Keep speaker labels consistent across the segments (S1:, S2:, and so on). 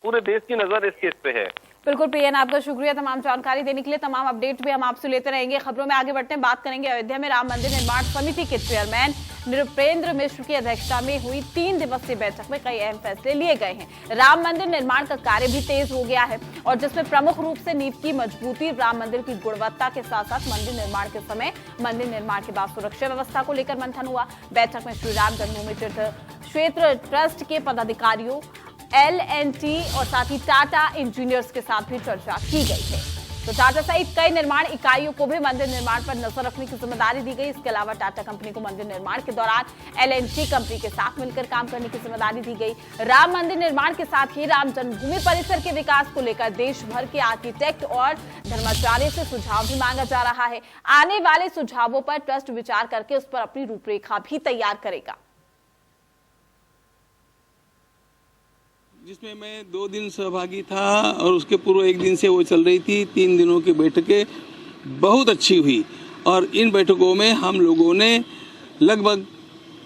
S1: पूरे देश की नजर इस केस पे है।
S2: बिल्कुल प्रियन, आपका शुक्रिया तमाम जानकारी देने के लिए। तमाम अपडेट भी हम आपसे लेते रहेंगे। खबरों में आगे बढ़ते हैं, बात करेंगे अयोध्या में राम मंदिर निर्माण समिति के चेयरमैन नृपेंद्र मिश्र की अध्यक्षता में हुई 3 दिवसीय बैठक में कई अहम फैसले लिए गए हैं। राम मंदिर निर्माण का कार्य भी तेज हो गया है और जिसमें प्रमुख रूप से नींव की मजबूती, राम मंदिर की गुणवत्ता के साथ साथ मंदिर निर्माण के समय, मंदिर निर्माण के बाद सुरक्षा व्यवस्था को लेकर मंथन हुआ। बैठक में श्री राम जन्मभूमि तीर्थ क्षेत्र ट्रस्ट के पदाधिकारियों, L&T और साथ ही टाटा इंजीनियर्स के साथ भी चर्चा की गई है। तो टाटा सहित कई निर्माण इकाइयों को भी मंदिर निर्माण पर नजर रखने की जिम्मेदारी दी गई। इसके अलावा टाटा कंपनी को मंदिर निर्माण के दौरान L&T कंपनी के साथ मिलकर काम करने की जिम्मेदारी दी गई। राम मंदिर निर्माण के साथ ही राम जन्मभूमि परिसर के विकास को लेकर देश भर के आर्किटेक्ट और धर्माचार्य से सुझाव भी मांगा जा रहा है। आने वाले सुझावों पर ट्रस्ट विचार करके उस पर अपनी रूपरेखा भी तैयार करेगा,
S3: जिसमें मैं 2 दिन सहभागी था और उसके पूर्व 1 दिन से वो चल रही थी। 3 दिनों की बैठकें बहुत अच्छी हुई और इन बैठकों में हम लोगों ने लगभग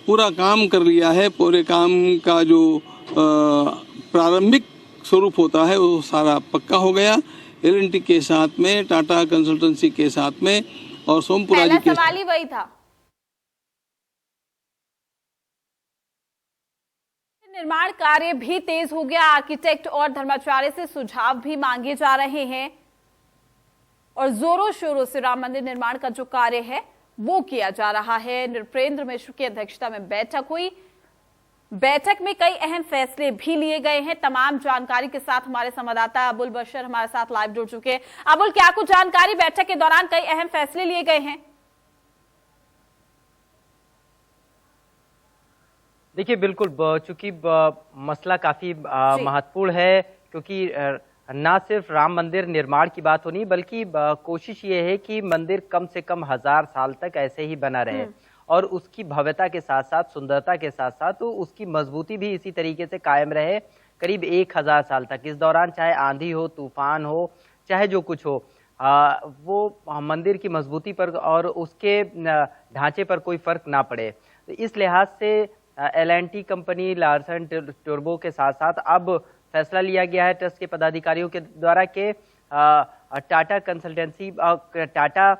S3: पूरा काम कर लिया है। पूरे काम का जो प्रारंभिक स्वरूप होता है वो सारा पक्का हो गया। L&T के साथ में, टाटा कंसल्टेंसी के साथ में और सोमपुरा जी के
S2: सवाल ही वही था। निर्माण कार्य भी तेज हो गया। आर्किटेक्ट और धर्माचार्य से सुझाव भी मांगे जा रहे हैं और जोरों शोरों से राम मंदिर निर्माण का जो कार्य है वो किया जा रहा है। नृपेंद्र मिश्र की अध्यक्षता में बैठक हुई। बैठक में कई अहम फैसले भी लिए गए हैं। तमाम जानकारी के साथ हमारे संवाददाता अबुल बशर हमारे साथ लाइव जुड़ चुके हैं। अबुल, क्या कुछ जानकारी? बैठक के दौरान कई अहम फैसले लिए गए हैं।
S4: देखिए, बिल्कुल, चूंकि मसला काफी महत्वपूर्ण है, क्योंकि ना सिर्फ राम मंदिर निर्माण की बात होनी बल्कि कोशिश ये है कि मंदिर कम से कम 1000 साल तक ऐसे ही बना रहे और उसकी भव्यता के साथ साथ, सुंदरता के साथ साथ तो उसकी मजबूती भी इसी तरीके से कायम रहे करीब 1000 साल तक। इस दौरान चाहे आंधी हो, तूफान हो, चाहे जो कुछ हो, वो मंदिर की मजबूती पर और उसके ढांचे पर कोई फर्क ना पड़े। तो इस लिहाज से L&T कंपनी, लार्सन टुर्बो के साथ साथ अब फैसला लिया गया है ट्रस्ट के पदाधिकारियों के द्वारा कि टाटा कंसल्टेंसी, टाटा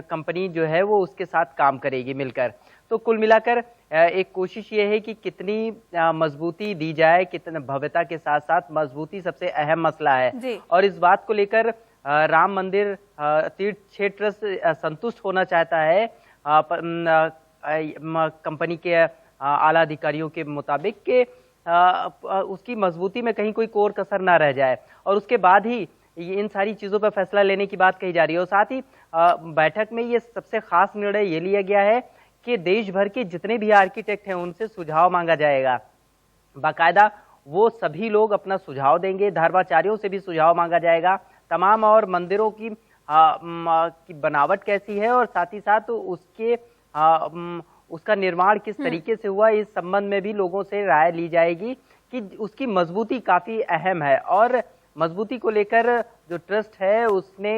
S4: कंपनी जो है वो उसके साथ काम करेगी मिलकर। तो कुल मिलाकर एक कोशिश ये है कि कितनी मजबूती दी जाए, कितनी भव्यता के साथ साथ मजबूती सबसे अहम मसला है और इस बात को लेकर राम मंदिर तीर्थ क्षेत्र ट्रस्ट संतुष्ट होना चाहता है कंपनी के आला अधिकारियों के मुताबिक कि उसकी मजबूती में कहीं कोई कोर कसर ना रह जाए और उसके बाद ही इन सारी चीजों पर फैसला लेने की बात कही जा रही है। और साथ ही बैठक में ये सबसे खास निर्णय ये लिया गया है कि देश भर के जितने भी आर्किटेक्ट हैं उनसे सुझाव मांगा जाएगा। बाकायदा वो सभी लोग अपना सुझाव देंगे, धर्माचार्यों से भी सुझाव मांगा जाएगा तमाम, और मंदिरों की बनावट कैसी है और साथ ही साथ उसके उसका निर्माण किस तरीके से हुआ, इस संबंध में भी लोगों से राय ली जाएगी कि उसकी मजबूती काफी अहम है। और मजबूती को लेकर जो ट्रस्ट है उसने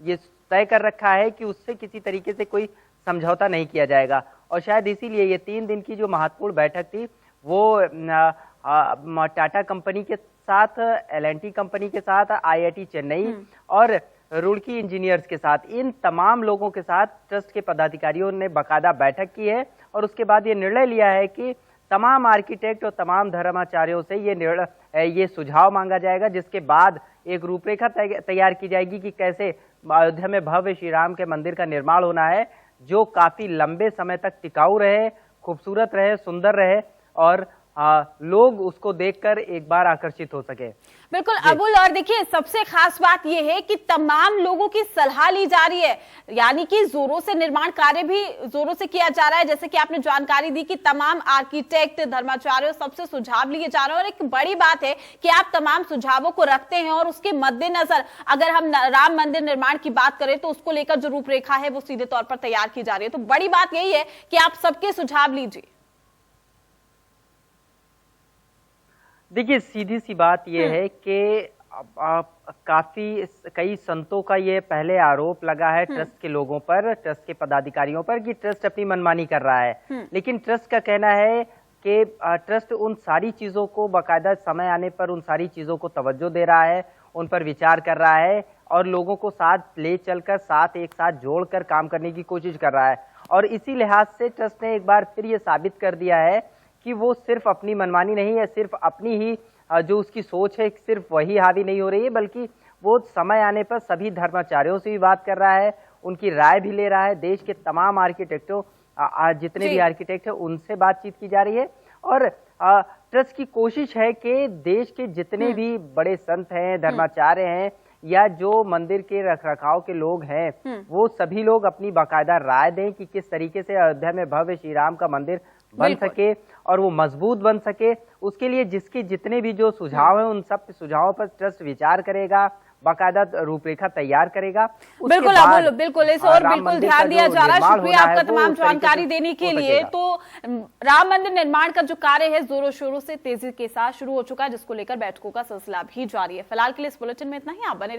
S4: ये तय कर रखा है कि उससे किसी तरीके से कोई समझौता नहीं किया जाएगा और शायद इसीलिए ये 3 दिन की जो महत्वपूर्ण बैठक थी वो टाटा कंपनी के साथ, L&T कंपनी के साथ, IIT चेन्नई और रुड़की इंजीनियर्स के साथ, इन तमाम लोगों के साथ ट्रस्ट के पदाधिकारियों ने बाकायदा बैठक की है और उसके बाद ये निर्णय लिया है कि तमाम आर्किटेक्ट और तमाम धर्माचार्यों से ये सुझाव मांगा जाएगा, जिसके बाद एक रूपरेखा तैयार की जाएगी कि कैसे अयोध्या में भव्य श्री राम के मंदिर का निर्माण होना है, जो काफी लंबे समय तक टिकाऊ रहे, खूबसूरत रहे, सुंदर रहे और लोग उसको देखकर एक बार आकर्षित हो सके।
S2: बिल्कुल अबुल, और देखिए सबसे खास बात यह है कि तमाम लोगों की सलाह ली जा रही है, यानी कि जोरों से निर्माण कार्य भी जोरों से किया जा रहा है। जैसे कि आपने जानकारी दी कि तमाम आर्किटेक्ट, धर्माचार्यों सबसे सुझाव लिए जा रहे हैं और एक बड़ी बात है कि आप तमाम सुझावों को रखते हैं और उसके मद्देनजर अगर हम राम मंदिर निर्माण की बात करें तो उसको लेकर जो रूपरेखा है वो सीधे तौर पर तैयार की जा रही है। तो बड़ी बात यही है कि आप सबके सुझाव लीजिए।
S4: देखिए, सीधी सी बात यह है कि कई संतों का ये पहले आरोप लगा है ट्रस्ट के लोगों पर, ट्रस्ट के पदाधिकारियों पर कि ट्रस्ट अपनी मनमानी कर रहा है, लेकिन ट्रस्ट का कहना है कि ट्रस्ट उन सारी चीज़ों को बाकायदा समय आने पर उन सारी चीज़ों को तवज्जो दे रहा है, उन पर विचार कर रहा है और लोगों को साथ ले चलकर एक साथ जोड़कर काम करने की कोशिश कर रहा है। और इसी लिहाज से ट्रस्ट ने एक बार फिर ये साबित कर दिया है कि वो सिर्फ अपनी मनमानी नहीं है, सिर्फ अपनी ही जो उसकी सोच है सिर्फ वही हावी नहीं हो रही है, बल्कि वो समय आने पर सभी धर्माचार्यों से भी बात कर रहा है, उनकी राय भी ले रहा है। देश के तमाम आर्किटेक्टों जितने भी आर्किटेक्ट हैं उनसे बातचीत की जा रही है और ट्रस्ट की कोशिश है कि देश के जितने भी बड़े संत हैं, धर्माचार्य हैं या जो मंदिर के रखरखाव के लोग हैं, वो सभी लोग अपनी बाकायदा राय दें कि किस तरीके से अयोध्या में भव्य श्री राम का मंदिर बन सके और वो मजबूत बन सके। उसके लिए जिसके जितने भी जो सुझाव हैं उन सब सुझावों पर ट्रस्ट विचार करेगा, बाकायदा रूपरेखा तैयार करेगा।
S2: बिल्कुल अमोल, बिल्कुल इस और बिल्कुल ध्यान दिया जा रहा है। शुक्रिया आपका तमाम जानकारी देने के लिए। तो राम मंदिर निर्माण का जो कार्य है जोरों शोरों से तेजी के साथ शुरू हो चुका है, जिसको लेकर बैठकों का सिलसिला भी जारी है। फिलहाल के लिए इस बुलेटिन में इतना ही। आप बने